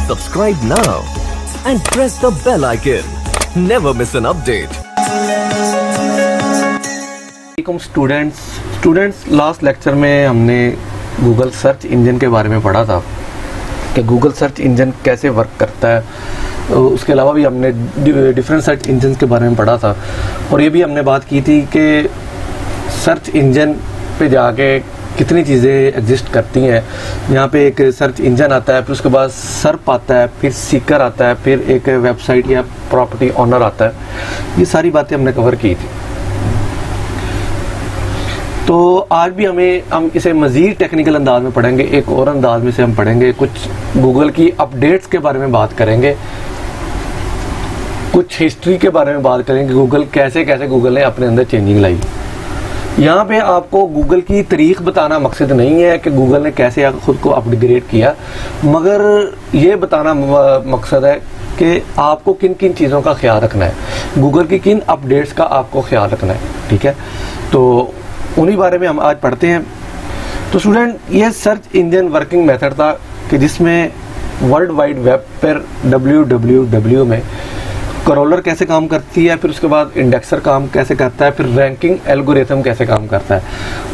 Subscribe now and press the bell icon. Never miss an update. Students last lecture में हमने Google search engine के बारे में पढ़ा था कि गूगल सर्च इंजन कैसे वर्क करता है। उसके अलावा भी हमने डिफरेंट सर्च इंजन के बारे में पढ़ा था और ये भी हमने बात की थी कि सर्च इंजन पे जाके कितनी चीज़ें एग्जिस्ट करती हैं। यहाँ पे एक सर्च इंजन आता है, फिर उसके बाद सर्प आता है, फिर सीकर आता है, फिर एक वेबसाइट या प्रॉपर्टी ऑनर आता है। ये सारी बातें हमने कवर की थी। तो आज भी हम इसे मज़ीद टेक्निकल अंदाज में पढ़ेंगे, एक और अंदाज में से हम पढ़ेंगे। कुछ गूगल की अपडेट्स के बारे में बात करेंगे, कुछ हिस्ट्री के बारे में बात करेंगे, गूगल कैसे गूगल ने अपने अंदर चेंजिंग लाई। यहाँ पे आपको गूगल की तारीख बताना मकसद नहीं है कि गूगल ने कैसे खुद को अपग्रेड किया, मगर ये बताना मकसद है कि आपको किन किन चीज़ों का ख्याल रखना है, गूगल की किन अपडेट्स का आपको ख्याल रखना है। ठीक है, तो उन्हीं बारे में हम आज पढ़ते हैं। तो स्टूडेंट, ये सर्च इंजन वर्किंग मेथड था कि जिसमें वर्ल्ड वाइड वेब पर www में क्रॉलर कैसे काम करती है, फिर उसके बाद इंडेक्सर काम कैसे करता है, फिर रैंकिंग एल्गोरिथम कैसे काम करता है।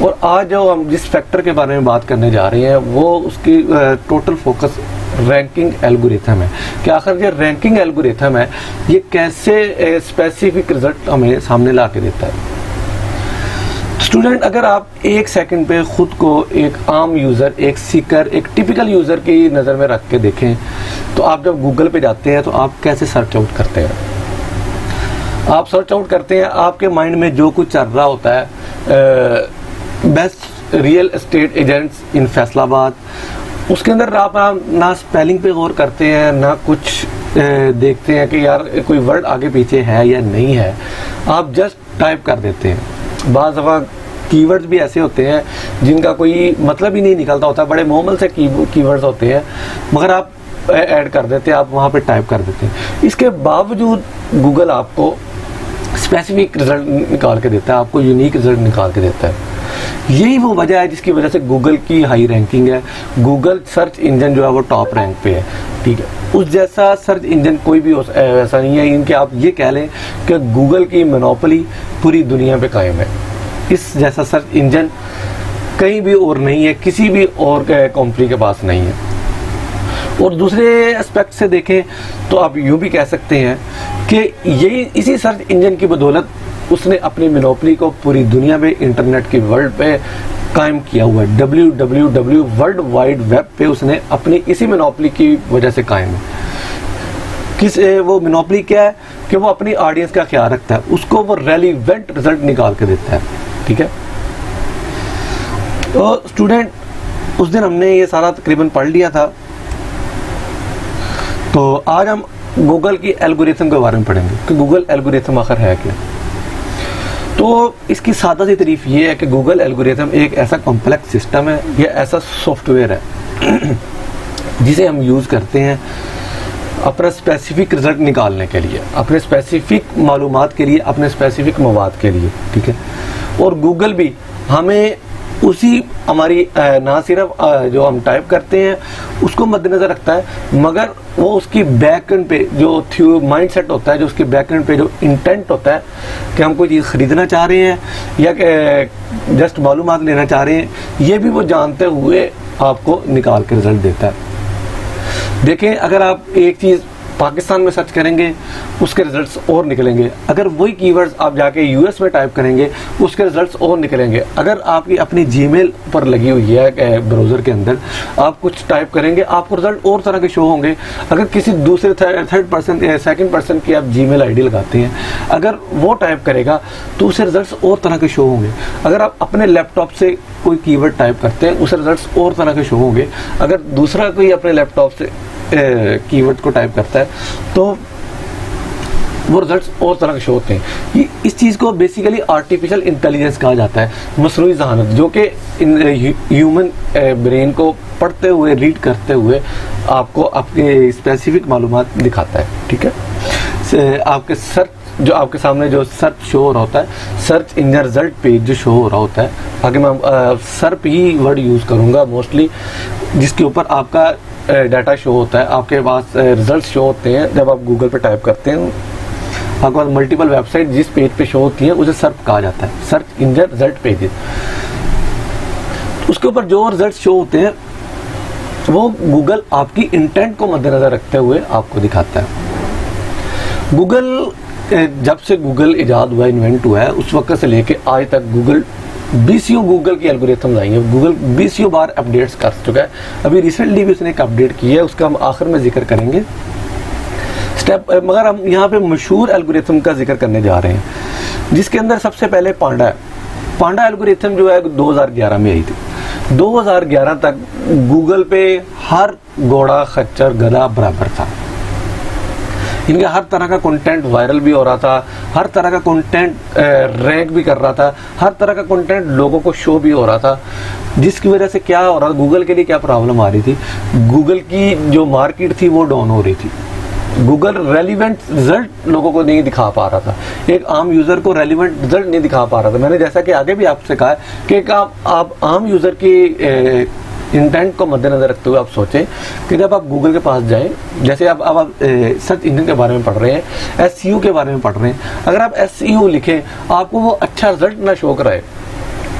और आज जो हम जिस फैक्टर के बारे में बात करने जा रहे हैं वो उसकी टोटल फोकस रैंकिंग एल्गोरिथम है कि आखिर ये रैंकिंग एल्गोरिथम है ये कैसे स्पेसिफिक रिजल्ट हमें सामने ला के देता है। स्टूडेंट, अगर आप एक सेकंड पे खुद को एक आम यूज़र, एक सीकर, एक टिपिकल यूज़र की नज़र में रख के देखें तो आप जब गूगल पे जाते हैं तो आप कैसे सर्च आउट करते हैं। आप सर्च आउट करते हैं, आपके माइंड में जो कुछ चल रहा होता है, बेस्ट रियल एस्टेट एजेंट्स इन फैसलाबाद, उसके अंदर आप ना स्पेलिंग पे गौर करते हैं ना कुछ देखते हैं कि यार कोई वर्ड आगे पीछे है या नहीं है, आप जस्ट टाइप कर देते हैं। बाज़ दफ़ा कीवर्ड्स भी ऐसे होते हैं जिनका कोई मतलब ही नहीं निकलता होता, बड़े मुमल से कीवर्ड्स होते हैं, मगर आप ऐड कर देते हैं, आप वहाँ पे टाइप कर देते हैं। इसके बावजूद गूगल आपको स्पेसिफिक रिजल्ट निकाल के देता है, आपको यूनिक रिजल्ट निकाल के देता है। यही वो वजह है जिसकी वजह से गूगल की हाई रैंकिंग है। गूगल सर्च इंजन जो है वो टॉप रैंक पे है। ठीक है, उस जैसा सर्च इंजन कोई भी ऐसा नहीं है। इनके आप ये कह लें कि गूगल की मोनोपोली पूरी दुनिया पे कायम है। इस जैसा सर्च इंजन कहीं भी और नहीं है, किसी भी और कंपनी के पास नहीं है। और दूसरे एस्पेक्ट से देखें तो आप यूँ भी कह सकते हैं कि यही इसी सर्च इंजन की बदौलत उसने अपनी मोनोपोली को पूरी दुनिया में, इंटरनेट की वर्ल्ड पे कायम किया हुआ है। www वर्ल्ड वाइड वेब पे उसने अपनी इसी मोनोपोली की वजह से कायम है। वो मोनोपोली क्या है कि वो अपनी ऑडियंस का ख्याल रखता है, उसको वो रेलिवेंट रिजल्ट निकाल के देता है। ठीक है, तो स्टूडेंट, उस दिन हमने ये सारा तकरीबन पढ़ लिया था। तो आज हम गूगल की एल्गोरिथम के बारे में पढ़ेंगे कि गूगल एल्गोरिथम आखिर है क्या। तो इसकी सादा सी तारीफ ये है कि गूगल एल्गोरिथम एक ऐसा कॉम्प्लेक्स सिस्टम है या ऐसा सॉफ्टवेयर है जिसे हम यूज़ करते हैं अपना स्पेसिफिक रिजल्ट निकालने के लिए, अपने स्पेसिफिक मालूमात के लिए, अपने स्पेसिफिक मवाद के लिए। ठीक है, और गूगल भी हमें उसी हमारी ना सिर्फ जो हम टाइप करते हैं उसको मद्देनज़र रखता है, मगर वो उसकी बैकएंड पे जो माइंडसेट होता है, जो उसके बैकएंड पे जो इंटेंट होता है कि हम कोई चीज़ ख़रीदना चाह रहे हैं या जस्ट मालूमात लेना चाह रहे हैं, ये भी वो जानते हुए आपको निकाल के रिजल्ट देता है। देखें, अगर आप एक चीज़ पाकिस्तान में सर्च करेंगे उसके रिजल्ट्स और निकलेंगे, अगर वही कीवर्ड्स आप जाके यूएस में टाइप करेंगे उसके रिजल्ट्स और निकलेंगे। अगर आपकी अपनी जीमेल पर लगी हुई है ब्राउज़र के अंदर, आप कुछ टाइप करेंगे आपको रिजल्ट और तरह के शो होंगे। अगर किसी दूसरे थर्ड पर्सन या सेकंड पर्सन की आप जीमेल आईडी लगाते हैं, अगर वो टाइप करेगा तो उसे रिजल्ट्स और तरह के शो होंगे। अगर आप अपने लैपटॉप से कोई कीवर्ड टाइप करते हैं उसे रिजल्ट्स और तरह के शो होंगे। अगर दूसरा कोई अपने लैपटॉप से कीवर्ड को टाइप करता है तो वो रिजल्ट्स और तरह के शो होते हैं। इस चीज़ को बेसिकली आर्टिफिशियल इंटेलिजेंस कहा जाता है, मसनूई ज़हानत, जो कि ह्यूमन ब्रेन को पढ़ते हुए, रीड करते हुए आपको आपके स्पेसिफिक मालूमात दिखाता है। ठीक है, आपके सर्च जो आपके सामने जो सर्च शो हो रहा होता है, सर्च इंजन रिजल्ट पेज जो शो हो रहा होता है, आगे मैं सर्प ही वर्ड यूज़ करूँगा मोस्टली, जिसके ऊपर आपका डाटा शो होता है, आपके पास रिजल्ट शो होते हैं जब आप गूगल पे टाइप करते हैं, आपके पास मल्टीपल वेबसाइट जिस पेज पे शो होती है उसे सर्च कहा जाता है, सर्च इंजन रिजल्ट पेजेस। उसके ऊपर जो रिजल्ट शो होते हैं वो गूगल आपकी इंटेंट को मद्देनजर रखते हुए आपको दिखाता है। गूगल जब से गूगल इजाद हुआ, इन्वेंट हुआ है, उस वक्त से लेके आज तक गूगल 20 गूगल की एल्गोरिथम्स आई हैं। गूगल 20 बार अपडेट्स कर चुका है। अभी रिसेंटली भी उसने एक अपडेट की है, उसका हम आखिर में जिक्र करेंगे स्टेप। मगर हम यहाँ पे मशहूर एल्गोरिथम का जिक्र करने जा रहे हैं, जिसके अंदर सबसे पहले पांडा है। पांडा एल्गोरिथम जो है 2011 में आई थी। 2011 तक गूगल पे हर घोड़ा खच्चर गधा बराबर था। इनका हर तरह का कंटेंट वायरल भी हो रहा था, हर तरह का कंटेंट रैंक भी कर रहा था, हर तरह का कंटेंट लोगों को शो भी हो रहा था। जिसकी वजह से क्या हो रहा था, गूगल के लिए क्या प्रॉब्लम आ रही थी, गूगल की जो मार्केट थी वो डाउन हो रही थी। गूगल रेलिवेंट रिजल्ट लोगों को नहीं दिखा पा रहा था, एक आम यूजर को रेलिवेंट रिजल्ट नहीं दिखा पा रहा था। मैंने जैसा कि आगे भी आपसे कहा कि आप आम यूजर की इंटेंट को मद्देनजर रखते हुए आप सोचें कि जब आप गूगल के पास जाएं, जैसे आप सर्च इंजन के बारे में पढ़ रहे हैं, SEO के बारे में पढ़ रहे हैं, अगर आप SEO लिखें आपको वो अच्छा रिजल्ट ना शो कराए,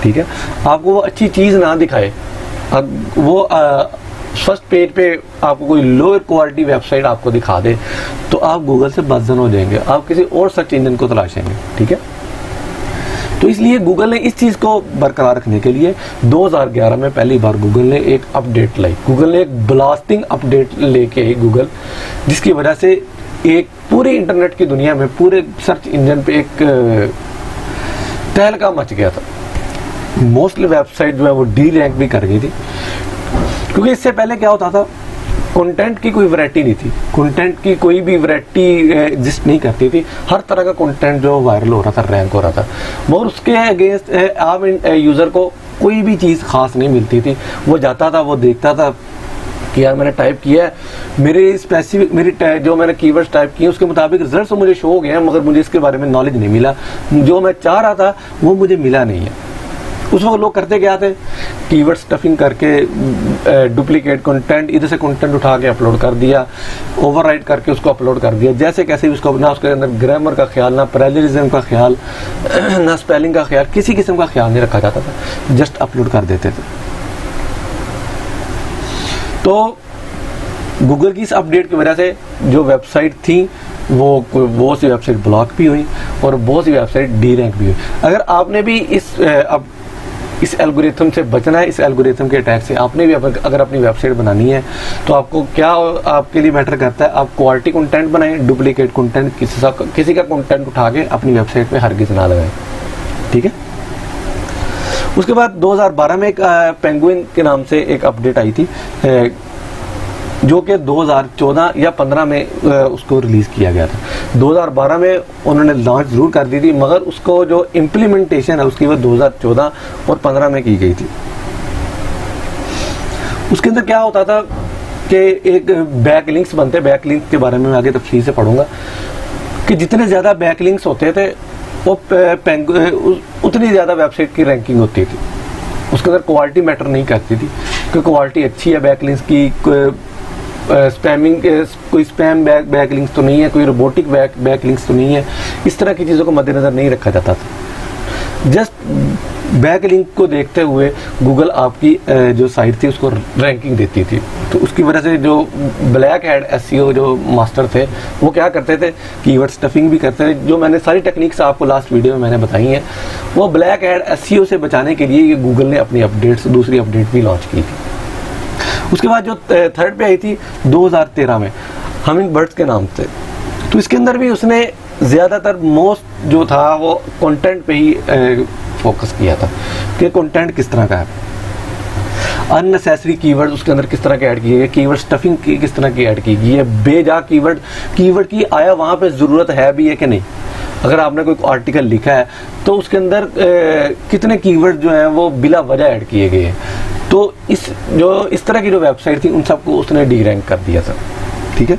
ठीक है, आपको वो अच्छी चीज़ ना दिखाए, वो फर्स्ट पेज पे आपको कोई लोअर क्वालिटी वेबसाइट आपको दिखा दे, तो आप गूगल से बदजन हो जाएंगे, आप किसी और सर्च इंजन को तलाशेंगे, ठीक है। तो इसलिए गूगल ने इस चीज़ को बरकरार रखने के लिए 2011 में पहली बार गूगल ने एक अपडेट लाई। गूगल ने एक ब्लास्टिंग अपडेट लेके आई गूगल, जिसकी वजह से एक पूरी इंटरनेट की दुनिया में पूरे सर्च इंजन पे एक तहलका मच गया था। मोस्टली वेबसाइट जो है वो डी रैंक भी कर गई थी, क्योंकि इससे पहले क्या होता था, कंटेंट की कोई वैरायटी नहीं थी, कंटेंट की कोई भी वैरायटी एग्जिस्ट नहीं करती थी। हर तरह का कंटेंट जो वायरल हो रहा था, रैंक हो रहा था, मगर उसके अगेंस्ट आम यूज़र को कोई भी चीज़ खास नहीं मिलती थी। वो जाता था, वो देखता था कि यार मैंने टाइप किया है, मेरे स्पेसिफिक जो मैंने कीवर्ड्स टाइप किए उसके मुताबिक रिजल्ट तो मुझे शो हो गए हैं, मगर मुझे इसके बारे में नॉलेज नहीं मिला, जो मैं चाह रहा था वो मुझे मिला नहीं है। उस वक्त लोग करते क्या थे, कीवर्ड स्टफिंग करके डुप्लीकेट कंटेंट, इधर से कंटेंट उठा के अपलोड कर दिया, ओवरराइट करके उसको अपलोड कर दिया, जैसे कैसे भी उसको, ना उसके अंदर ग्रामर का ख्याल, ना प्लेजरिज्म का ख्याल, ना स्पेलिंग का ख्याल, किसी किस्म का ख्याल नहीं रखा जाता था, जस्ट अपलोड कर देते थे। तो गूगल की इस अपडेट की वजह से जो वेबसाइट थी वो बहुत सी वेबसाइट ब्लॉक भी हुई और बहुत सी वेबसाइट डी रैंक भी हुई। अगर आपने भी इस एल्गोरिथम से बचना है, इस एल्गोरिथम के अटैक से, आपने भी अगर अपनी वेबसाइट बनानी है तो आपको क्या आपके लिए मैटर करता है, आप क्वालिटी कंटेंट बनाएं, डुप्लीकेट कंटेंट, किसी का कंटेंट उठा के अपनी वेबसाइट पे हरगिज़ ना लगाएं, ठीक है। उसके बाद 2012 में एक पेंगुइन के नाम से एक अपडेट आई थी, जो कि 2014 या 15 में उसको रिलीज़ किया गया था। 2012 में उन्होंने लॉन्च ज़रूर कर दी थी, मगर उसको जो इम्प्लीमेंटेशन है उसकी वो 2014 और 15 में की गई थी। उसके अंदर क्या होता था कि एक बैक लिंक्स बनते, बैक लिंक के बारे में मैं आगे तफसील से पढ़ूंगा, कि जितने ज़्यादा बैक लिंक्स होते थे वो उतनी ज़्यादा वेबसाइट की रैंकिंग होती थी। उसके अंदर क्वालिटी मैटर नहीं करती थी कि क्वालिटी अच्छी है बैक लिंक्स की, स्पैमिंग कोई स्पैम बैक लिंक्स तो नहीं है, कोई रोबोटिक बैक लिंक्स तो नहीं है, इस तरह की चीज़ों को मद्देनज़र नहीं रखा जाता था। जस्ट बैक लिंक को देखते हुए गूगल आपकी जो साइट थी उसको रैंकिंग देती थी। तो उसकी वजह से जो ब्लैक हैट SEO जो मास्टर थे वो क्या करते थे, कीवर्ड स्टफिंग भी करते थे, जो मैंने सारी टेक्निक्स आपको लास्ट वीडियो में मैंने बताई हैं। वो ब्लैक हैट SEO से बचाने के लिए ये गूगल ने अपनी अपडेट्स, दूसरी अपडेट भी लॉन्च की थी। उसके बाद जो थर्ड पे आई थी 2013 में, हमिंग बर्ड्स के नाम से, तो इसके अंदर भी उसने ज़्यादातर मोस्ट जो था वो कंटेंट पे ही फोकस किया था कि कंटेंट किस तरह का है, अननेसेसरी कीवर्ड उसके अंदर किस तरह के ऐड किए गए, कीवर्ड स्टफिंग की किस तरह की ऐड की गई है, बेजा कीवर्ड की आया वहाँ पे ज़रूरत है भी है कि नहीं। अगर आपने कोई आर्टिकल लिखा है तो उसके अंदर कितने कीवर्ड जो हैं वो बिला वजह ऐड किए गए हैं। तो इस तरह की जो वेबसाइट थी उन सबको उसने डी रैंक कर दिया था, ठीक है।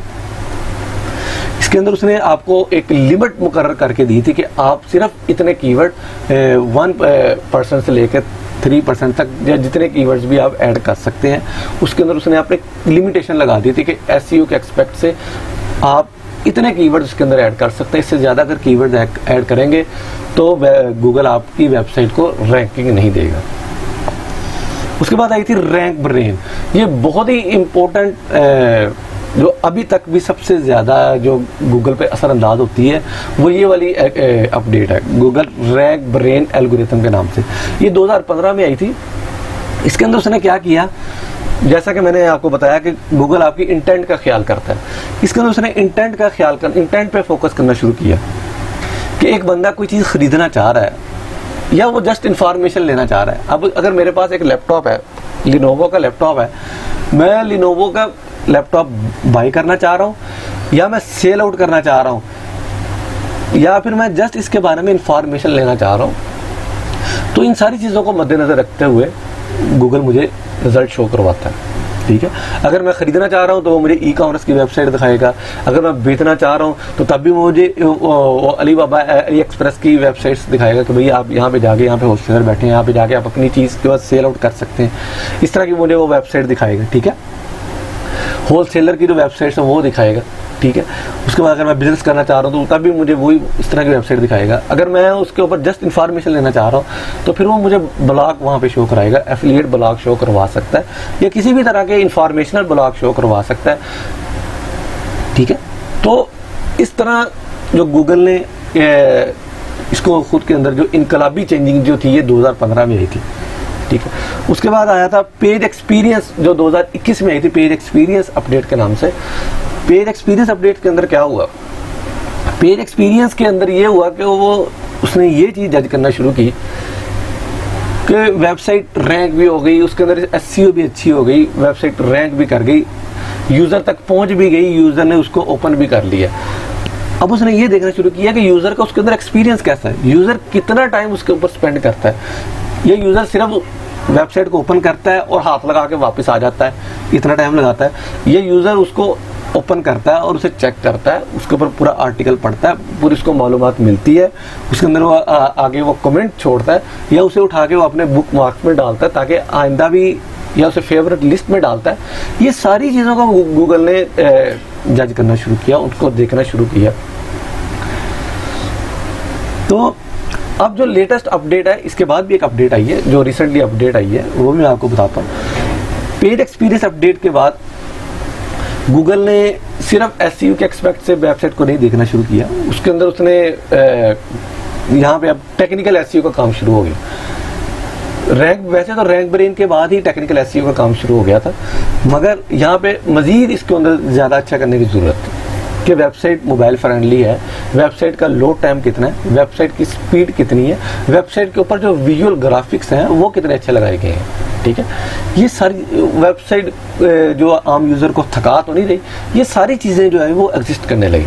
इसके अंदर उसने आपको एक लिमिट मुकर्रर करके दी थी कि आप सिर्फ इतने कीवर्ड 1% से लेकर 3% तक या जितने कीवर्ड्स भी आप ऐड कर सकते हैं। उसके अंदर उसने आपने लिमिटेशन लगा दी थी कि एसईओ के एक्सपेक्ट से आप इतने कीवर्ड्स उसके अंदर ऐड कर सकते हैं, इससे ज़्यादा अगर कीवर्ड ऐड करेंगे तो गूगल आपकी वेबसाइट को रैंकिंग नहीं देगा। उसके बाद आई थी रैंक ब्रेन। ये बहुत ही इम्पोर्टेंट जो अभी तक भी सबसे ज़्यादा जो गूगल पे असरअंदाज होती है वो ये वाली अपडेट है, गूगल रैंक ब्रेन एल्गोरिथम के नाम से। ये 2015 में आई थी। इसके अंदर उसने क्या किया, जैसा कि मैंने आपको बताया कि गूगल आपकी इंटेंट का ख्याल करता है। इसके अंदर उसने इंटेंट पे फोकस करना शुरू किया कि एक बंदा कोई चीज़ खरीदना चाह रहा है या वो जस्ट इंफॉर्मेशन लेना चाह रहा है। अब अगर मेरे पास एक लैपटॉप है, लिनोवो का लैपटॉप है, मैं लिनोवो का लैपटॉप बाई करना चाह रहा हूँ या मैं सेल आउट करना चाह रहा हूँ या फिर मैं जस्ट इसके बारे में इंफॉर्मेशन लेना चाह रहा हूँ, तो इन सारी चीज़ों को मद्देनज़र रखते हुए गूगल मुझे रिजल्ट शो करवाता है। ठीक है, अगर मैं खरीदना चाह रहा हूँ तो वो मुझे ई कॉमर्स की वेबसाइट दिखाएगा, अगर मैं बेचना चाह रहा हूँ तो तब भी मुझे अलीबाबा अली एक्सप्रेस की वेबसाइट्स दिखाएगा कि भाई आप यहाँ पे जाके, यहाँ पे होलसेलर बैठे हैं, यहाँ पे जाके आप अपनी चीज़ के बाद सेल आउट कर सकते हैं। इस तरह की मुझे वो वेबसाइट दिखाएगा। ठीक है, होलसेलर की जो वेबसाइट्स है वो दिखाएगा। ठीक है, उसके बाद अगर मैं बिजनेस करना चाह रहा हूँ तो तब भी मुझे वही इस तरह की वेबसाइट दिखाएगा। अगर मैं उसके ऊपर जस्ट इन्फॉर्मेशन लेना चाह रहा हूँ तो फिर वो मुझे ब्लॉग वहाँ पे शो कराएगा, एफिलिएट ब्लॉग शो करवा सकता है या किसी भी तरह के इंफॉर्मेशनल ब्लॉग शो करवा सकता है। ठीक है, तो इस तरह जो गूगल ने इसको खुद के अंदर जो इनकलाबी चेंजिंग जो थी ये 2015 में आई थी। ठीक है, उसके बाद आया था पेज एक्सपीरियंस जो 2021 में आई थी, पेज एक्सपीरियंस अपडेट के नाम से। पेज एक्सपीरियंस अपडेट के अंदर क्या हुआ, पेज एक्सपीरियंस के अंदर ये हुआ कि वो उसने ये चीज़ जज करना शुरू की कि वेबसाइट रैंक भी हो गई, उसके अंदर एसईओ भी अच्छी हो गई, वेबसाइट रैंक भी कर गई, यूज़र तक पहुंच भी गई, यूज़र ने उसको ओपन भी कर लिया। अब उसने ये देखना शुरू किया कि यूज़र का उसके अंदर एक्सपीरियंस कैसा है, यूज़र कितना टाइम उसके ऊपर स्पेंड करता है। ये यूज़र सिर्फ वेबसाइट को ओपन करता है और हाथ लगा के वापस आ जाता है, इतना टाइम लगाता है। ये यूज़र उसको ओपन करता है और उसे चेक करता है, उसके ऊपर पूरा आर्टिकल पढ़ता है, पूरी उसको मालूमात मिलती है, उसके अंदर वो आगे वो कमेंट छोड़ता है या उसे उठा के वो अपने बुक मार्क्स में डालता है ताकि आइंदा भी, या उसे फेवरेट लिस्ट में डालता है। ये सारी चीज़ों को गूगल ने जज करना शुरू किया, उनको देखना शुरू किया। तो अब जो लेटेस्ट अपडेट है, इसके बाद भी एक अपडेट आई है जो रिसेंटली अपडेट आई है, वो मैं आपको बताता हूँ। पेज एक्सपीरियंस अपडेट के बाद गूगल ने सिर्फ एसईओ के एक्सपेक्ट से वेबसाइट को नहीं देखना शुरू किया, उसके अंदर उसने यहाँ पे अब टेक्निकल एसईओ का काम शुरू हो गया। रैंक, वैसे तो रैंक ब्रेन के बाद ही टेक्निकल एसईओ का काम शुरू हो गया था, मगर यहाँ पे मजीद इसके अंदर ज़्यादा अच्छा करने की ज़रूरत है कि वेबसाइट मोबाइल फ्रेंडली है, वेबसाइट का लोड टाइम कितना है, वेबसाइट की स्पीड कितनी है, वेबसाइट के ऊपर जो विजुअल ग्राफिक्स हैं वो कितने अच्छे लगाए गए हैं। ठीक है, ये सारी वेबसाइट जो आम यूज़र को थका तो नहीं रही, ये सारी चीज़ें जो है वो एग्जिस्ट करने लगी।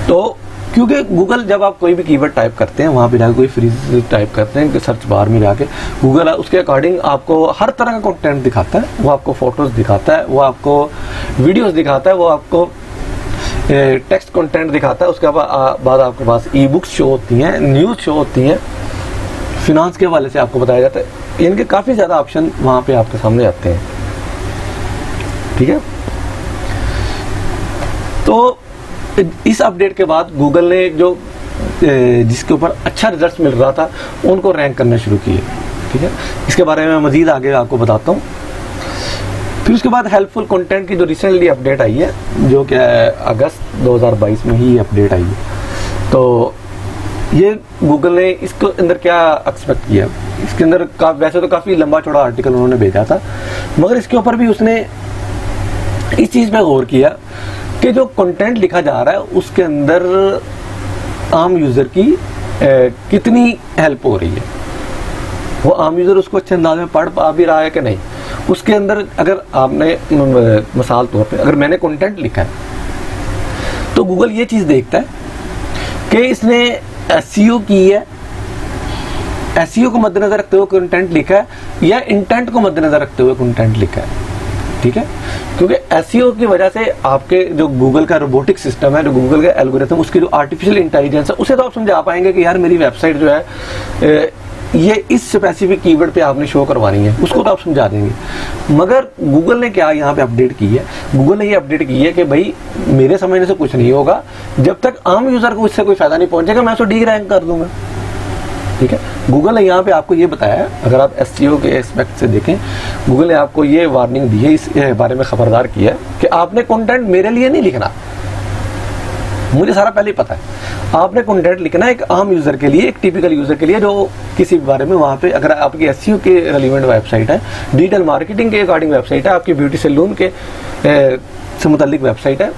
तो क्योंकि गूगल जब आप कोई भी कीवर्ड टाइप करते हैं, वहाँ पे जाकर कोई फ्रेज टाइप करते हैं सर्च बार में जाके, गूगल उसके अकॉर्डिंग आपको हर तरह का कंटेंट दिखाता है। वो आपको फोटोज़ दिखाता है, वो आपको वीडियोस दिखाता है, वो आपको टेक्स्ट कंटेंट दिखाता है। उसके बाद आपके पास ई बुक्स शो होती हैं, न्यूज़ शो होती हैं, फिनांस के हवाले से आपको बताया जाता है। इनके काफ़ी ज़्यादा ऑप्शन वहाँ पर आपके सामने आते हैं। ठीक है, तो इस अपडेट के बाद गूगल ने जो जिसके ऊपर अच्छा रिजल्ट मिल रहा था उनको रैंक करना शुरू किए। ठीक है, इसके बारे में मज़ीद आगे आपको बताता हूँ। फिर उसके बाद हेल्पफुल कंटेंट की जो रिसेंटली अपडेट आई है, जो कि अगस्त 2022 में ही अपडेट आई है, तो ये गूगल ने इसको अंदर क्या एक्सपेक्ट किया। इसके अंदर वैसे तो काफ़ी लंबा चौड़ा आर्टिकल उन्होंने भेजा था, मगर इसके ऊपर भी उसने इस चीज़ पर गौर किया कि जो कंटेंट लिखा जा रहा है उसके अंदर आम यूज़र की कितनी हेल्प हो रही है, वो आम यूज़र उसको अच्छे अंदाज में पढ़ पा भी रहा है कि नहीं। उसके अंदर अगर आपने मिसाल तौर पे अगर मैंने कंटेंट लिखा है तो गूगल ये चीज़ देखता है कि इसने एसईओ की है, एसईओ को मद्देनजर रखते हुए कंटेंट लिखा है या इंटेंट को मद्देनजर रखते हुए कंटेंट लिखा है। ठीक है, क्योंकि एसईओ की वजह से आपके जो गूगल का रोबोटिक सिस्टम है, जो गूगल का एल्गोरिथम, उसकी जो आर्टिफिशियल इंटेलिजेंस है, उसे तो आप समझा पाएंगे कि यार मेरी वेबसाइट जो है ये इस स्पेसिफिक कीवर्ड पे आपने शो करवानी है, उसको तो आप समझा देंगे। मगर गूगल ने क्या यहाँ पे अपडेट की है, गूगल ने ये अपडेट की है कि भाई मेरे समझने से कुछ नहीं होगा, जब तक आम यूजर को इससे कोई फायदा नहीं पहुंचेगा मैं उसको डी रैंक कर दूंगा। ठीक है, गूगल ने यहाँ पे आपको ये बताया, अगर आप एसईओ के एस्पेक्ट से देखें, गूगल ने आपको ये वार्निंग दी है, इस बारे में खबरदार किया है कि आपने कंटेंट मेरे लिए नहीं लिखना, मुझे सारा पहले ही पता है। आपने कंटेंट लिखना है एक आम यूजर के लिए, एक टिपिकल यूजर के लिए, जो किसी बारे में वहाँ पे अगर आपकी एसईओ के रिलेवेंट वेबसाइट है, डिजिटल मार्केटिंग के अकॉर्डिंग वेबसाइट है, आपकी ब्यूटी सैलून के से मुतालिक वेबसाइट है,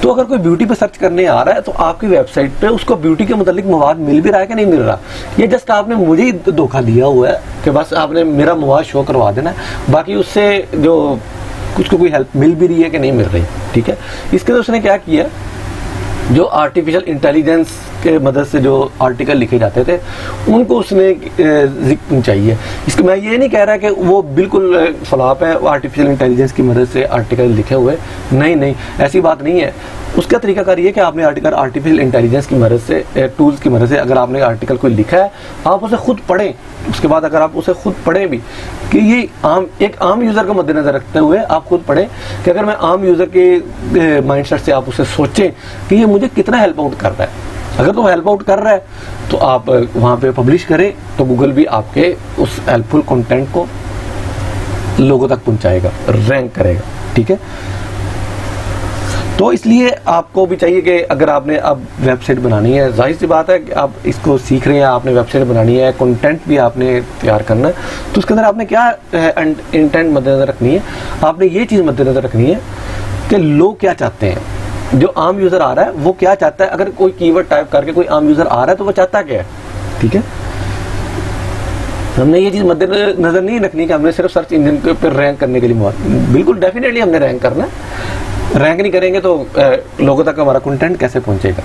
तो अगर कोई ब्यूटी पे सर्च करने आ रहा है तो आपकी वेबसाइट पे उसको ब्यूटी के मुतालिक मवाद मिल भी रहा है कि नहीं मिल रहा। ये जस्ट आपने मुझे ही धोखा दिया हुआ है कि बस आपने मेरा मवाद शो करवा देना है, बाकी उससे जो कुछ को कोई हेल्प मिल भी रही है कि नहीं मिल रही। ठीक है, इसके लिए उसने क्या किया, जो आर्टिफिशियल इंटेलिजेंस के मदद से जो आर्टिकल लिखे जाते थे उनको उसने जिक्र चाहिए। इसको मैं ये नहीं कह रहा कि वो बिल्कुल फ्लॉप है, आर्टिफिशियल इंटेलिजेंस की मदद से आर्टिकल लिखे हुए, नहीं, ऐसी बात नहीं है। उसका तरीकाकार ये कि आपने आर्टिकल आर्टिफिशियल इंटेलिजेंस की मदद से, टूल्स की मदद से अगर आपने आर्टिकल कोई लिखा है, आप उसे खुद पढ़ें। उसके बाद अगर आप उसे खुद पढ़ें भी कि ये एक आम यूज़र को मद्देनजर रखते हुए आप खुद पढ़ें कि अगर मैं आम यूज़र के माइंडसेट से आप उसे सोचें कि ये मुझे कितना हेल्प आउट कर रहा है। अगर तो हेल्प आउट कर रहा है तो आप वहाँ पे पब्लिश करें, तो गूगल भी आपके उस हेल्पफुल कंटेंट को लोगों तक पहुँचाएगा, रैंक करेगा। ठीक है, तो इसलिए आपको भी चाहिए कि अगर आपने अब वेबसाइट बनानी है, जाहिर सी बात है कि आप इसको सीख रहे हैं, आपने वेबसाइट बनानी है, कंटेंट भी आपने तैयार करना है, तो उसके अंदर आपने क्या इंटेंट मद्देनजर रखनी है, आपने ये चीज़ मद्देनजर रखनी है कि लोग क्या चाहते हैं, जो आम यूज़र आ रहा है वो क्या चाहता है। अगर कोई कीवर्ड टाइप करके कोई आम यूज़र आ रहा है तो वो चाहता क्या है। ठीक है, हमने ये चीज़ मद्देनजर नहीं रखनी कि हमने सिर्फ सर्च इंजन के ऊपर रैंक करने के लिए, बिल्कुल डेफिनेटली हमने रैंक करना है। रैंक नहीं करेंगे तो लोगों तक हमारा कंटेंट कैसे पहुंचेगा।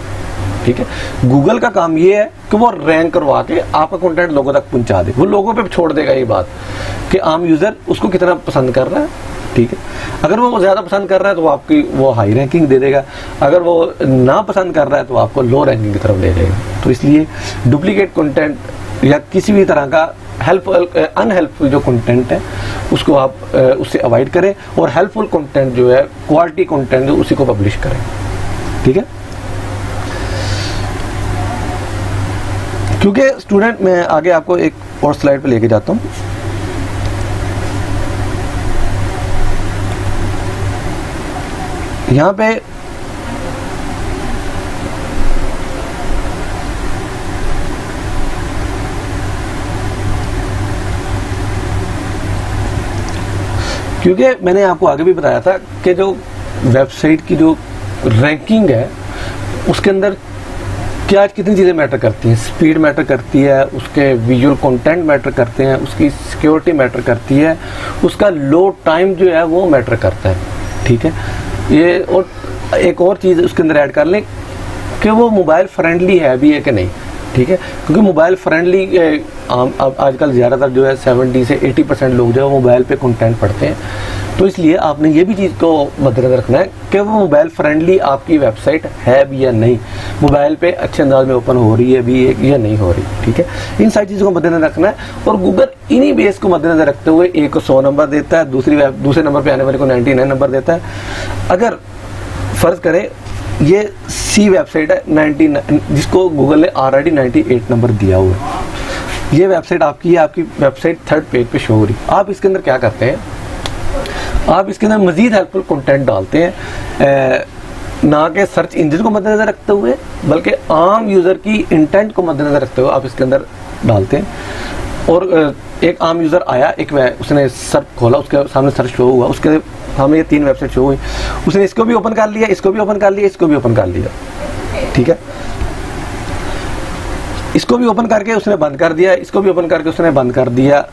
ठीक है, गूगल का काम ये है कि वो रैंक करवा के आपका कंटेंट लोगों तक पहुंचा दे, वो लोगों पे छोड़ देगा ये बात कि आम यूज़र उसको कितना पसंद कर रहा है। ठीक है, अगर वो ज़्यादा पसंद कर रहा है तो आपकी वो हाई रैंकिंग दे देगा, अगर वो ना पसंद कर रहा है तो आपको लो रैंकिंग की तरफ ले जाएगा। तो इसलिए डुप्लीकेट कंटेंट या किसी भी तरह का अनहेल्पफुल जो कंटेंट है उसको आप उससे अवॉइड करें, और हेल्पफुल कंटेंट जो है, क्वालिटी कंटेंट जो उसी को पब्लिश करें। ठीक है, क्योंकि स्टूडेंट मैं आगे आपको एक और स्लाइड पे लेके जाता हूं। यहां पे क्योंकि मैंने आपको आगे भी बताया था कि जो वेबसाइट की जो रैंकिंग है उसके अंदर क्या कितनी चीज़ें मैटर करती हैं। स्पीड मैटर करती है, उसके विजुअल कंटेंट मैटर करते हैं, उसकी सिक्योरिटी मैटर करती है, उसका लोड टाइम जो है वो मैटर करता है। ठीक है, ये और एक और चीज़ उसके अंदर ऐड कर लें कि वो मोबाइल फ्रेंडली है भी है कि नहीं। ठीक है, क्योंकि मोबाइल फ्रेंडली अब आजकल ज़्यादातर जो है 70 से 80% लोग जो है मोबाइल पे कंटेंट पढ़ते हैं, तो इसलिए आपने ये भी चीज़ को मद्देनजर रखना है कि वो मोबाइल फ्रेंडली आपकी वेबसाइट है भी या नहीं, मोबाइल पे अच्छे अंदाज में ओपन हो रही है भी या नहीं हो रही। ठीक है, इन सारी चीज़ों को मद्देनजर रखना है, और गूगल इन्हीं बेस को मद्देनजर रखते हुए एक को 100 नंबर देता है, दूसरे नंबर पर आने वाले को 99 नंबर देता है। अगर फ़र्ज़ करें ये सी वेबसाइट है 99, जिसको गूगल ने ऑलरेडी 98 नंबर दिया हुआ है, ये वेबसाइट आपकी है, आपकी वेबसाइट थर्ड पेज पे शो हो रही। आप इसके अंदर क्या करते हैं, आप इसके अंदर मजीद हेल्पफुल कंटेंट डालते हैं, ना कि सर्च इंजन को मद्देनजर रखते हुए बल्कि आम यूज़र की इंटेंट को मद्देनजर रखते हुए आप इसके अंदर डालते हैं। और एक आम यूज़र आया, उसने सर्च खोला, उसके सामने सर्च शो हुआ, उसके हमें ये 3 वेबसाइट शो हुई, उसने इसको भी ओपन कर लिया, इसको भी ओपन कर लिया, इसको भी ओपन कर लिया। ठीक है, इसको भी ओपन करके उसने बंद कर दिया, इसको भी ओपन करके उसने बंद कर दिया,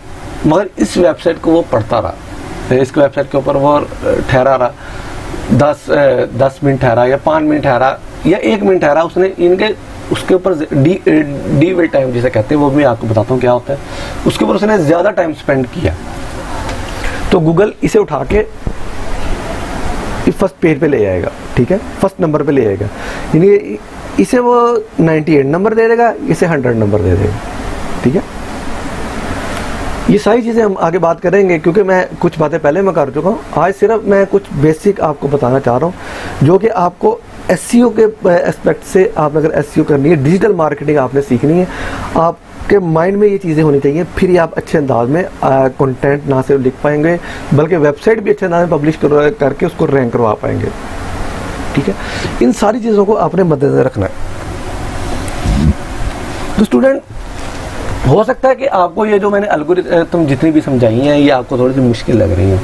मगर इस वेबसाइट को वो पढ़ता रहा, इस वेबसाइट के ऊपर वो ठहरा रहा, 10 मिनट ठहरा या 5 मिनट ठहरा या 1 मिनट ठहरा, उसने इनके उसके ऊपर डी वेल टाइम जिसे कहते हैं, वो मैं आपको बताता हूँ क्या होता है, उसके ऊपर उसने ज़्यादा टाइम स्पेंड किया, तो गूगल इसे उठा के फर्स्ट पेज पे ले जाएगा। ठीक है, फर्स्ट नंबर पे ले जाएगा, यानी इसे वो 98 नंबर दे देगा, इसे 100 नंबर दे देगा। ठीक है, ये सारी चीज़ें हम आगे बात करेंगे, क्योंकि मैं कुछ बातें पहले मैं कर चुका हूँ। आज सिर्फ मैं कुछ बेसिक आपको बताना चाह रहा हूँ, जो कि आपको एसईओ के एस्पेक्ट से, आपने अगर एसईओ करनी है, डिजिटल मार्केटिंग आपने सीखनी है, आपके माइंड में ये चीज़ें होनी चाहिए, फिर ये आप अच्छे अंदाज में कंटेंट ना सिर्फ लिख पाएंगे, बल्कि वेबसाइट भी अच्छे अंदाज में पब्लिश करके उसको रैंक करवा पाएंगे। ठीक है, इन सारी चीज़ों को आपने मद्देनजर रखना है। तो स्टूडेंट, हो सकता है कि आपको ये जो मैंने एल्गोरिथम जितनी भी समझाई हैं, ये आपको थोड़ी सी मुश्किल लग रही हैं।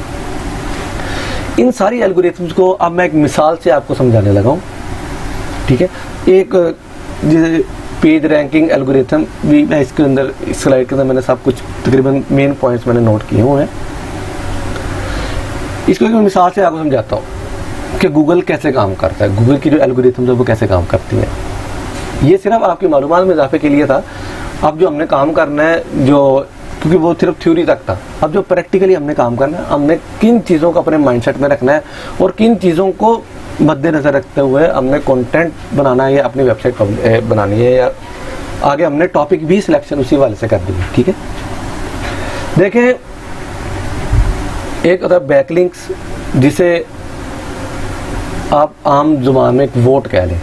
इन सारी एल्गोरिथम्स को अब मैं एक मिसाल से आपको समझाने लगा हूँ। ठीक है, एक पेज रैंकिंग एल्गोरिथम भी मैं इसके अंदर, इस स्लाइड के अंदर मैंने सब कुछ तकरीबन मेन पॉइंट्स मैंने नोट किए हुए हैं। इसको एक मिसाल से आपको समझाता हूँ कि गूगल कैसे काम करता है, गूगल की जो एल्गोरिथम्स है वो कैसे काम करती है। ये सिर्फ आपकी मालूमात में इजाफे के लिए था। अब जो हमने काम करना है, जो क्योंकि वो सिर्फ थ्योरी तक था, अब जो प्रैक्टिकली हमने काम करना है, हमने किन चीज़ों को अपने माइंडसेट में रखना है और किन चीज़ों को मद्देनजर रखते हुए हमने कंटेंट बनाना है या अपनी वेबसाइट बनानी है, या आगे हमने टॉपिक भी सिलेक्शन उसी वाले से कर दी है। ठीक है, देखें, एक होता है बैकलिंक्स, जिसे आप आम जुबान में एक वोट कह लें।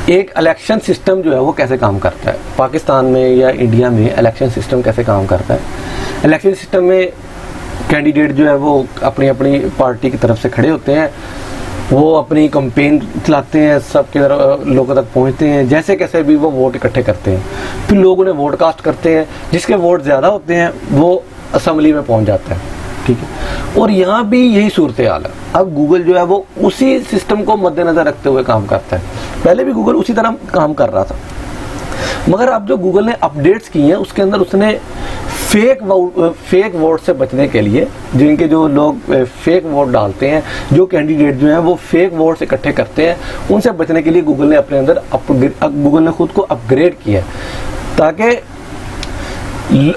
एक इलेक्शन सिस्टम जो है वो कैसे काम करता है, पाकिस्तान में या इंडिया में इलेक्शन सिस्टम कैसे काम करता है। इलेक्शन सिस्टम में कैंडिडेट जो है वो अपनी अपनी पार्टी की तरफ से खड़े होते हैं, वो अपनी कैंपेन चलाते हैं, सबके लोगों तक पहुंचते हैं, जैसे कैसे भी वो वोट इकट्ठे करते हैं, फिर लोग उन्हें वोट कास्ट करते हैं, जिसके वोट ज़्यादा होते हैं वो असम्बली में पहुँच जाता है। ठीक है, और यहाँ भी यही सूरत हाल है। अब गूगल जो है वो उसी सिस्टम को मद्देनजर रखते हुए काम करता है। पहले भी गूगल उसी तरह काम कर रहा था, मगर अब जो गूगल ने अपडेट्स की हैं उसके अंदर उसने फेक वोट से बचने के लिए, जिनके जो लोग फेक वोट डालते हैं, जो कैंडिडेट जो हैं वो फेक वोट्स इकट्ठे करते हैं, उनसे बचने के लिए गूगल ने अपने अंदर गूगल ने खुद को अपग्रेड किया ताकि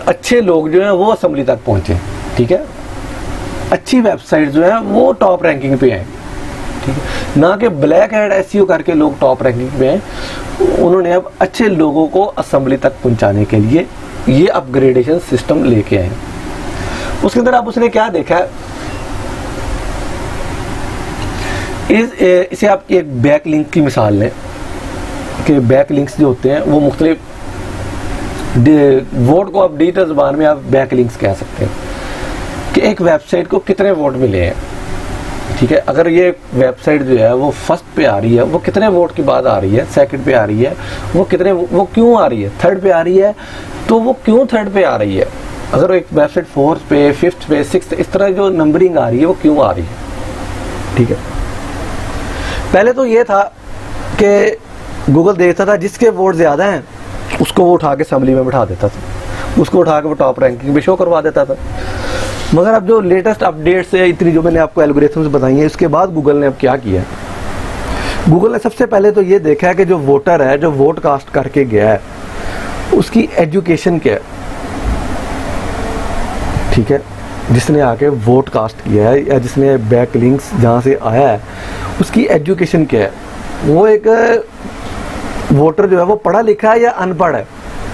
अच्छे लोग जो हैं वो असेंबली तक पहुँचे। ठीक है, अच्छी वेबसाइट जो है वो टॉप रैंकिंग पे आए। ठीक है, ना कि ब्लैक हैट एसईओ करके लोग टॉप रैंकिंग पे हैं। उन्होंने अब अच्छे लोगों को असेंबली तक पहुंचाने के लिए ये अपग्रेडेशन सिस्टम लेके आए। उसके अंदर अब उसने क्या देखा है, इसे आप एक बैक लिंक की मिसाल लें कि बैक लिंक्स जो होते हैं वो मुख्तलिफ वोट को आप डिजिटल ज़बान में आप बैक लिंक्स कह सकते हैं कि एक वेबसाइट को कितने वोट मिले हैं। ठीक है, अगर ये वेबसाइट जो है वो फर्स्ट पे आ रही है, वो कितने वोट के बाद आ रही है, सेकंड पे आ रही है, वो क्यों आ रही है, थर्ड पे आ रही है, तो वो क्यों थर्ड पे आ रही है। अगर एक वेबसाइट फोर्थ पे, फिफ्थ पे, सिक्स्थ, इस तरह जो नंबरिंग आ रही है वो क्यों आ रही है। ठीक है, पहले तो ये था कि गूगल देखता था जिसके वोट ज़्यादा हैं उसको वो उठा के असेंबली में बिठा देता था, उसको उठा के वो टॉप रैंकिंग पे शो करवा देता था। मगर अब जो लेटेस्ट अपडेट्स है, इतनी जो मैंने आपको एल्गोरिथम्स बताई हैं, इसके बाद गूगल ने अब क्या किया है, गूगल ने सबसे पहले तो ये देखा है कि जो वोटर है, जो वोट कास्ट करके गया है, उसकी एजुकेशन क्या है। ठीक है, जिसने आके वोट कास्ट किया है या जिसने बैक लिंक्स जहाँ से आया है, उसकी एजुकेशन क्या है। वो एक वोटर जो है वो पढ़ा लिखा है या अनपढ़ है,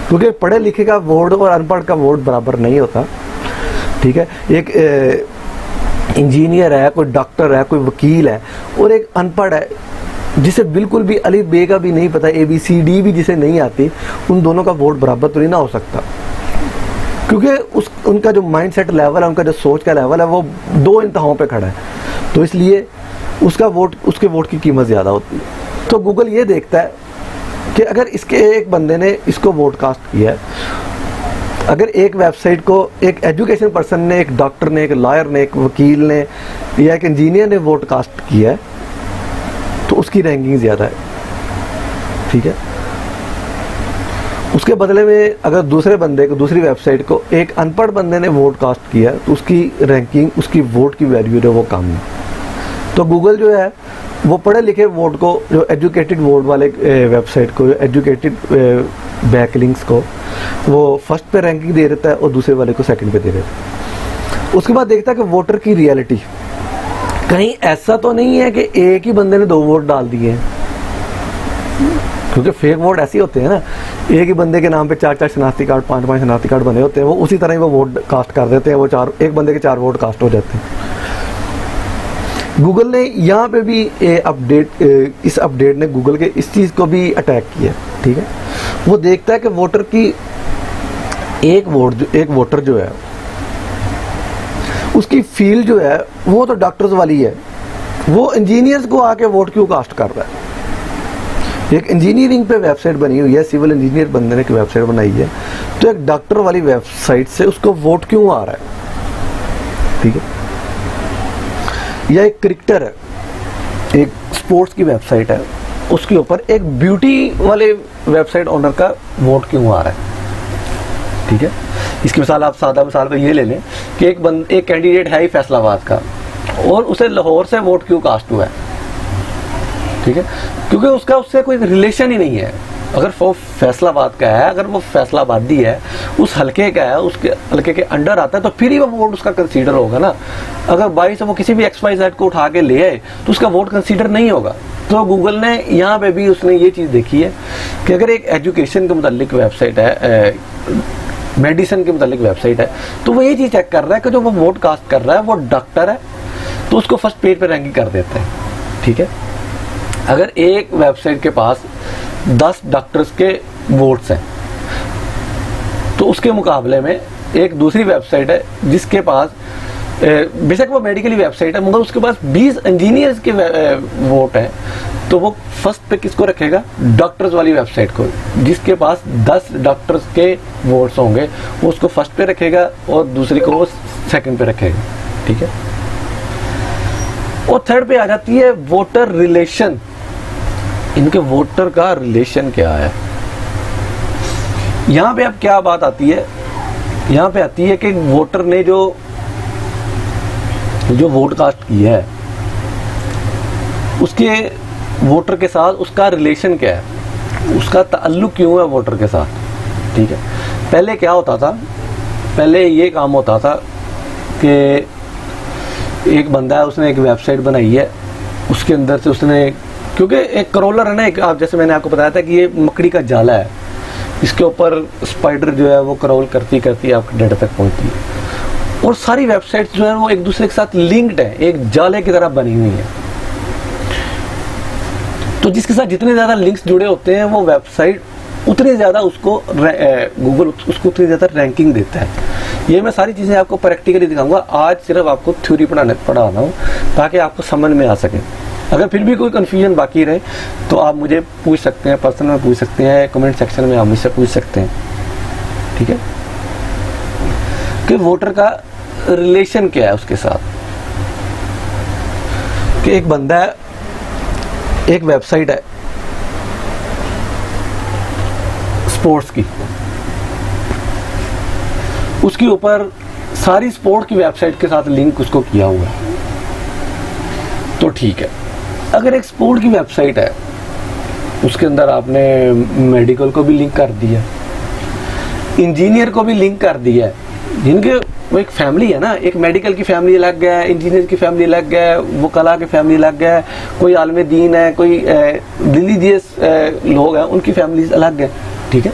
क्योंकि पढ़े लिखे का वोट और अनपढ़ का वोट बराबर नहीं होता। ठीक है, एक इंजीनियर है, कोई डॉक्टर है, कोई वकील है, और एक अनपढ़ है जिसे बिल्कुल भी अली बे का भी नहीं पता, ABCD भी जिसे नहीं आती, उन दोनों का वोट बराबर तो नहीं ना हो सकता, क्योंकि उनका जो माइंडसेट लेवल है, उनका जो सोच का लेवल है, वो दो इंतहाओं पे खड़ा है। तो इसलिए उसका वोट, उसके वोट की कीमत ज़्यादा होती है। तो गूगल ये देखता है कि अगर इसके एक बंदे ने इसको वोट कास्ट किया है, अगर एक वेबसाइट को एक एजुकेशन पर्सन ने, एक डॉक्टर ने, एक लॉयर ने, एक वकील ने या एक इंजीनियर ने वोट कास्ट किया है, तो उसकी रैंकिंग ज़्यादा है। ठीक है, उसके बदले में अगर दूसरे बंदे को, दूसरी वेबसाइट को एक अनपढ़ बंदे ने वोट कास्ट किया है, तो उसकी रैंकिंग, उसकी वोट की वैल्यू जो वो कम है। तो गूगल जो है वो पढ़े लिखे वोट को, जो एजुकेटेड वोट वाले वेबसाइट को, एजुकेटेड बैकलिंक्स को वो फर्स्ट पे रैंकिंग दे देता है और दूसरे वाले को सेकंड पे दे देता है। उसके बाद देखता है कि वोटर की रियलिटी, कहीं ऐसा तो नहीं है कि एक ही बंदे ने 2 वोट डाल दिए हैं। क्योंकि फेक वोट ऐसे होते हैं ना, एक ही बंदे के नाम पे 4-4 शनाख्ती कार्ड, 5-5 शनाख्ती कार्ड बने होते हैं, वो उसी तरह ही वो वोट कास्ट कर देते हैं, वो एक बंदे के 4 वोट कास्ट हो जाते हैं। गूगल ने यहाँ पे भी इस अपडेट ने गूगल के इस चीज़ को भी अटैक किया, ठीक है। वो देखता है कि वोटर की एक वोटर जो है उसकी फील्ड जो है वो तो डॉक्टर्स वाली है, वो इंजीनियर्स को आके वोट क्यों कास्ट कर रहा है। एक इंजीनियरिंग पे वेबसाइट बनी हुई है, सिविल इंजीनियर बंदे ने एक वेबसाइट बनाई है, तो एक डॉक्टर वाली वेबसाइट से उसको वोट क्यों आ रहा है, ठीक है। या एक क्रिकेटर है, एक स्पोर्ट्स की वेबसाइट है, उसके ऊपर एक ब्यूटी वाले वेबसाइट ओनर का वोट क्यों आ रहा है, ठीक है। इसकी मिसाल आप सादा मिसाल पे ये ले लें कि एक कैंडिडेट है ही फैसलाबाद का और उसे लाहौर से वोट क्यों कास्ट हुआ है, ठीक है, क्योंकि उसका उससे कोई रिलेशन ही नहीं है। अगर वो फैसलाबाद का है, अगर वो फैसलाबादी है, उस हलके का है, उसके हलके के अंडर आता है, तो फिर ही वो वोट उसका कंसीडर होगा ना। अगर बाई से वो किसी भी XYZ को उठा के ले आए तो उसका वोट कंसीडर नहीं होगा। तो गूगल ने यहाँ पे भी उसने ये चीज़ देखी है कि अगर एक एजुकेशन के मुतालिक वेबसाइट है, मेडिसिन के मुतालिक वेबसाइट है, तो वो ये चीज़ चेक कर रहा है कि जो वो वोट कास्ट कर रहा है वो डॉक्टर है, तो उसको फर्स्ट पेज पे रैंकिंग कर देते हैं, ठीक है। अगर एक वेबसाइट के पास 10 डॉक्टर्स के वोट्स हैं, तो उसके मुकाबले में एक दूसरी वेबसाइट है जिसके पास बेशक वो मेडिकली वेबसाइट है मगर उसके पास 20 इंजीनियर्स के वोट हैं, तो वो फर्स्ट पे किसको रखेगा, डॉक्टर्स वाली वेबसाइट को। जिसके पास 10 डॉक्टर्स के वोट्स होंगे वो उसको फर्स्ट पे रखेगा और दूसरी को वो सेकंड पे रखेगा, ठीक है। और थर्ड पे आ जाती है वोटर रिलेशन। इनके वोटर का रिलेशन क्या है। यहां पे अब क्या बात आती है, यहां पे आती है कि वोटर ने जो वोट कास्ट किया है उसके वोटर के साथ उसका रिलेशन क्या है, उसका ताल्लुक क्यों है वोटर के साथ, ठीक है। पहले क्या होता था, पहले ये काम होता था कि एक बंदा है, उसने एक वेबसाइट बनाई है, उसके अंदर से उसने, क्योंकि एक क्रॉलर है ना, एक आप जैसे मैंने आपको बताया था कि ये मकड़ी का जाला है, इसके ऊपर स्पाइडर जो है वो क्रॉल करती करती आपके डेटा तक पहुंचती है, और सारी वेबसाइट्स जो है वो एक दूसरे के साथ लिंक्ड है, एक जाले की तरह बनी हुई है। तो जिसके साथ जितने ज्यादा लिंक्स जुड़े होते हैं वो वेबसाइट उतने ज्यादा उसको गूगल उसको उतनी ज्यादा रैंकिंग देता है। ये मैं सारी चीजें आपको प्रैक्टिकली दिखाऊंगा, आज सिर्फ आपको थ्योरी पढ़ा रहा हूँ ताकि आपको समझ में आ सके। अगर फिर भी कोई कंफ्यूजन बाकी रहे तो आप मुझे पूछ सकते हैं, पर्सनल में पूछ सकते हैं, कमेंट सेक्शन में आप मुझसे पूछ सकते हैं, ठीक है। कि वोटर का रिलेशन क्या है उसके साथ, कि एक बंदा है, एक वेबसाइट है स्पोर्ट्स की, उसके ऊपर सारी स्पोर्ट की वेबसाइट के साथ लिंक उसको किया हुआ है, तो ठीक है। अगर एक स्पोर्ट की वेबसाइट है उसके अंदर आपने मेडिकल को भी लिंक कर दिया, इंजीनियर को भी लिंक कर दिया है, जिनके वो एक फैमिली है ना, एक मेडिकल की फैमिली अलग है, इंजीनियर की फैमिली अलग है, वो कला की फैमिली अलग है, कोई आलम दीन है, कोई रिलीजियस लोग हैं, उनकी फैमिलीज अलग है, ठीक है।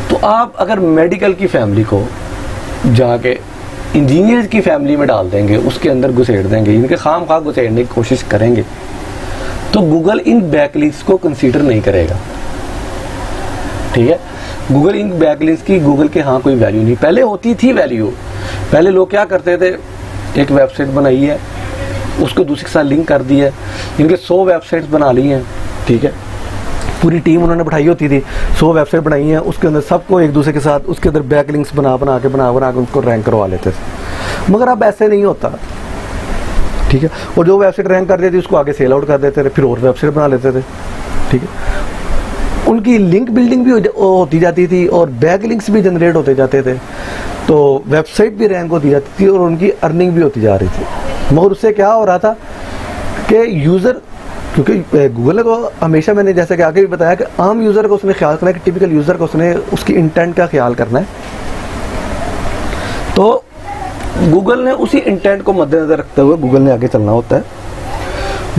तो आप अगर मेडिकल की फैमिली को जाके इंजीनियर की फैमिली में डाल देंगे, उसके अंदर घुसेड़ देंगे, इनके खाम खा घुसेड़ने की कोशिश करेंगे, तो गूगल इन बैकलिंक्स को कंसीडर नहीं करेगा, ठीक है। गूगल इन बैकलिंक्स की गूगल के हाँ कोई वैल्यू नहीं, पहले होती थी वैल्यू। पहले लोग क्या करते थे, एक वेबसाइट बनाई है, उसको दूसरे के साथ लिंक कर दिया, इनके 100 वेबसाइट्स बना ली हैं, ठीक है, पूरी टीम उन्होंने बैठाई होती थी, 100 वेबसाइट बनाई हैं, उसके अंदर सबको एक दूसरे के साथ उसके अंदर बैक लिंक्स बना के उसको रैंक करवा लेते थे। मगर अब ऐसे नहीं होता, ठीक है। और जो वेबसाइट रैंक कर देती थी उसको आगे सेल आउट कर देते थे, फिर और वेबसाइट बना लेते थे, ठीक है। उनकी लिंक बिल्डिंग भी होती जाती थी और बैक लिंक्स भी जनरेट होते जाते थे, तो वेबसाइट भी रैंक होती जाती थी और उनकी अर्निंग भी होती जा रही थी। मगर उससे क्या हो रहा था कि यूज़र, क्योंकि गूगल को हमेशा, मैंने जैसे कि आगे भी बताया कि आम यूज़र को उसने ख्याल करना है, कि टिपिकल यूज़र को उसने उसकी इंटेंट का ख्याल करना है, तो गूगल ने उसी इंटेंट को मद्देनजर रखते हुए गूगल ने आगे चलना होता है।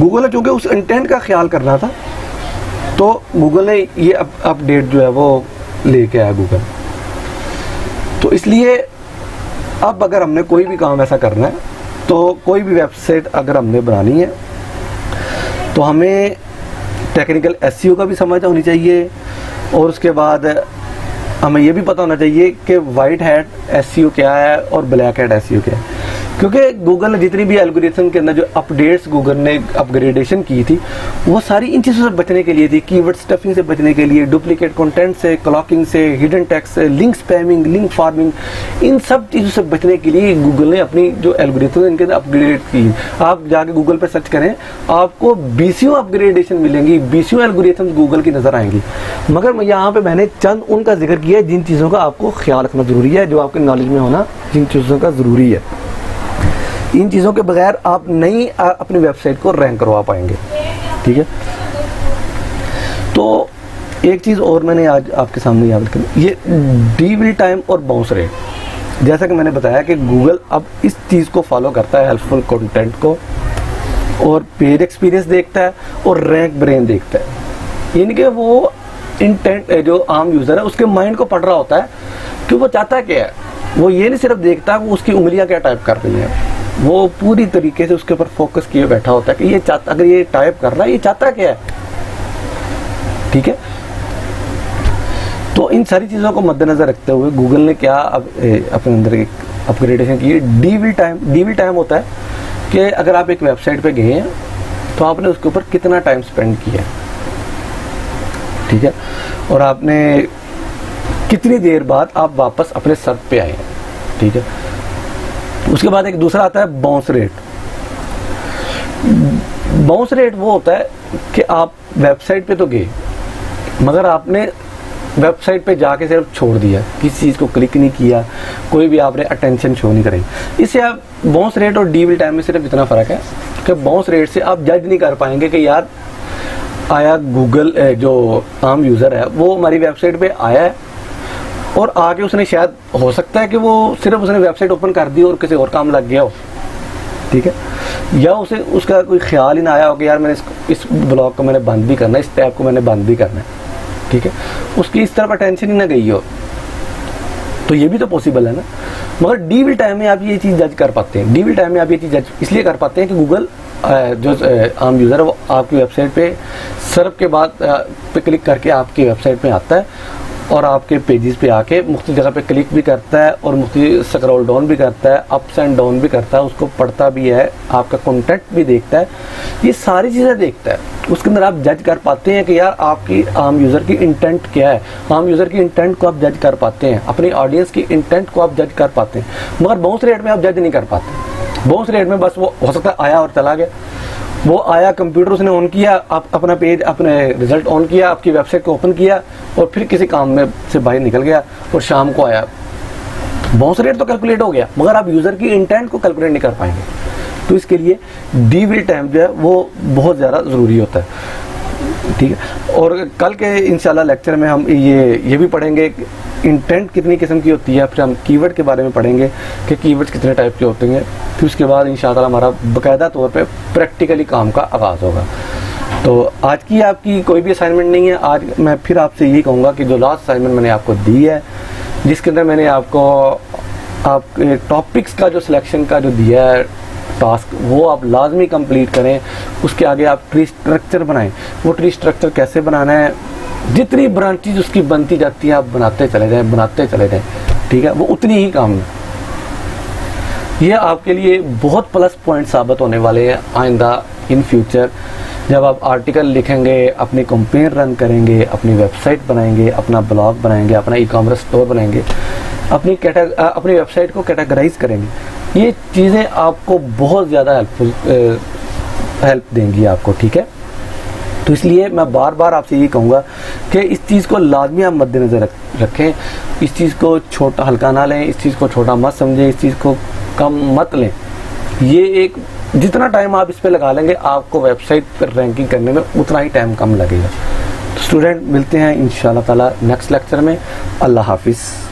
गूगल ने चूँकि उस इंटेंट का ख्याल करना था तो गूगल ने ये अपडेट जो है वो लेके आया गूगल। तो इसलिए अब अगर हमने कोई भी काम ऐसा करना है, तो कोई भी वेबसाइट अगर हमने बनानी है, तो हमें टेक्निकल एसईओ का भी समझ होनी चाहिए, और उसके बाद हमें ये भी पता होना चाहिए कि वाइट हैट एसईओ क्या है और ब्लैक हैट एसईओ क्या है। क्योंकि गूगल ने जितनी भी एल्गोरिथम के अंदर जो अपडेट्स गूगल ने अपग्रेडेशन की थी, वो सारी इन चीज़ों से बचने के लिए थी। कीवर्ड स्टफिंग से बचने के लिए, डुप्लीकेट कंटेंट से, क्लॉकिंग से, हिडन टेक्स्ट से, लिंक स्पैमिंग, लिंक फार्मिंग, इन सब चीज़ों से बचने के लिए गूगल ने अपनी जो एल्गोरिथम इनके अंदर अपग्रेड की। आप जाके गूगल पर सर्च करें, आपको बीसीओ अपग्रेडेशन मिलेंगी, बीसीओ एल्गोरिथम्स गूगल की नज़र आएंगी। मगर यहाँ पे मैंने चंद उनका जिक्र किया जिन चीज़ों का आपको ख्याल रखना ज़रूरी है, जो आपके नॉलेज में होना जिन चीज़ों का ज़रूरी है। इन चीज़ों के बगैर आप नहीं अपनी वेबसाइट को रैंक करवा पाएंगे, ठीक है। तो एक चीज़ और मैंने आज आपके सामने याद रखी, ये डीवी टाइम और बाउंस रेट। जैसा कि मैंने बताया कि गूगल अब इस चीज़ को फॉलो करता है, हेल्पफुल कंटेंट को, और पेज एक्सपीरियंस देखता है और रैंक ब्रेन देखता है। इनके वो इंटेंट जो आम यूज़र है उसके माइंड को पढ़ रहा होता है कि वो चाहता क्या है। वो ये नहीं सिर्फ देखता है वो उसकी उंगलियां क्या टाइप कर रही हैं, वो पूरी तरीके से उसके ऊपर फोकस किए बैठा होता है कि ये चाहता, अगर ये टाइप कर रहा है ये चाहता क्या है, ठीक है। तो इन सारी चीज़ों को मद्देनजर रखते हुए गूगल ने क्या अब अपने अंदर एक अपग्रेडेशन की, डीवी टाइम। डीवी टाइम होता है कि अगर आप एक वेबसाइट पे गए हैं तो आपने उसके ऊपर कितना टाइम स्पेंड किया, ठीक है, और आपने कितनी देर बाद आप वापस अपने सर्च पे आए हैं, ठीक है। उसके बाद एक दूसरा आता है बाउंस रेट। बाउंस रेट वो होता है कि आप वेबसाइट पे तो गए, मगर आपने वेबसाइट पे जाके सिर्फ छोड़ दिया, किसी चीज़ को क्लिक नहीं किया, कोई भी आपने अटेंशन शो नहीं कराई। इससे आप बाउंस रेट और डीवी टाइम में सिर्फ इतना फ़र्क है कि बाउंस रेट से आप जज नहीं कर पाएंगे कि यार आया गूगल जो आम यूज़र है वो हमारी वेबसाइट पे आया है और आके उसने शायद हो सकता है कि वो सिर्फ उसने वेबसाइट ओपन कर दी और किसी और काम लग गया हो, ठीक है, या उसे उसका कोई ख्याल ही ना आया हो कि यार मैंने इस ब्लॉग को मैंने बंद भी करना है, इस टैब को मैंने बंद भी करना है, ठीक है, उसकी इस तरफ अटेंशन ही ना गई हो। तो ये भी तो पॉसिबल है ना। मगर डीवी टाइम में आप ये चीज़ जज कर पाते हैं। डीवी टाइम में आप ये चीज़ जज इसलिए कर पाते हैं कि गूगल जो आम यूज़र है वो आपकी वेबसाइट पे सर्फ के बाद पे क्लिक करके आपकी वेबसाइट पे आता है और आपके पेजेस पे आके मुख्तलिफ जगह पे क्लिक भी करता है और मुख्तलिफ स्क्रॉल डाउन भी करता है, अप्स एंड डाउन भी करता है, उसको पढ़ता भी है, आपका कंटेंट भी देखता है, ये सारी चीज़ें देखता है। उसके अंदर आप जज कर पाते हैं कि यार आपकी आम यूज़र की इंटेंट क्या है। आम यूज़र की इंटेंट को आप जज कर पाते हैं, अपनी ऑडियंस की इंटेंट को आप जज कर पाते हैं। मगर बाउंस रेट में आप जज नहीं कर पाते। बाउंस रेट में बस वो हो सकता है आया और चला गया, वो आया, कंप्यूटर उसने ऑन किया, आप अपना पेज, अपने रिजल्ट ऑन किया, आपकी वेबसाइट को ओपन किया और फिर किसी काम में से बाहर निकल गया और शाम को आया। बाउंस रेट तो कैलकुलेट हो गया, मगर आप यूज़र की इंटेंट को कैलकुलेट नहीं कर पाएंगे। तो इसके लिए डीवी टाइम जो है वो बहुत ज़्यादा ज़रूरी होता है, ठीक है। और कल के इंशाल्लाह लेक्चर में हम ये भी पढ़ेंगे इंटेंट कितनी किस्म की होती है, फिर हम कीवर्ड के बारे में पढ़ेंगे कि कीवर्ड्स कितने टाइप के होते हैं। फिर उसके बाद इंशाल्लाह हमारा बाकायदा तौर पे प्रैक्टिकली काम का आगाज़ होगा। तो आज की आपकी कोई भी असाइनमेंट नहीं है। आज मैं फिर आपसे यही कहूँगा कि जो लास्ट असाइनमेंट मैंने आपको दी है, जिसके अंदर मैंने आपको आपके टॉपिक्स का जो सिलेक्शन का जो दिया है टास्क, वो आप लाजमी कंप्लीट करें। उसके आगे आप ट्री स्ट्रक्चर बनाएं। वो ट्री स्ट्रक्चर कैसे बनाना है, जितनी ब्रांचेज उसकी बनती जाती है आप बनाते चले जाएं, ठीक है, वो उतनी ही काम है। ये आपके लिए बहुत प्लस पॉइंट साबित होने वाले हैं आइंदा इन फ्यूचर। जब आप आर्टिकल लिखेंगे, अपनी कैंपेन रन करेंगे, अपनी वेबसाइट बनाएंगे, अपना ब्लॉग बनाएंगे, अपना ई-कॉमर्स स्टोर बनाएंगे, अपनी वेबसाइट को कैटेगराइज करेंगे, ये चीज़ें आपको बहुत ज़्यादा हेल्प देंगी आपको, ठीक है। तो इसलिए मैं बार बार आपसे ये कहूँगा कि इस चीज़ को लाजमी आप मद्देनज़र रखें। इस चीज़ को छोटा हल्का ना लें, इस चीज़ को छोटा मत समझें, इस चीज़ को कम मत लें। ये एक जितना टाइम आप इस पे लगा लेंगे, आपको वेबसाइट पर रैंकिंग करने में उतना ही टाइम कम लगेगा। तो स्टूडेंट, मिलते हैं इंशाल्लाह ताला नेक्स्ट लेक्चर में। अल्लाह हाफिज़।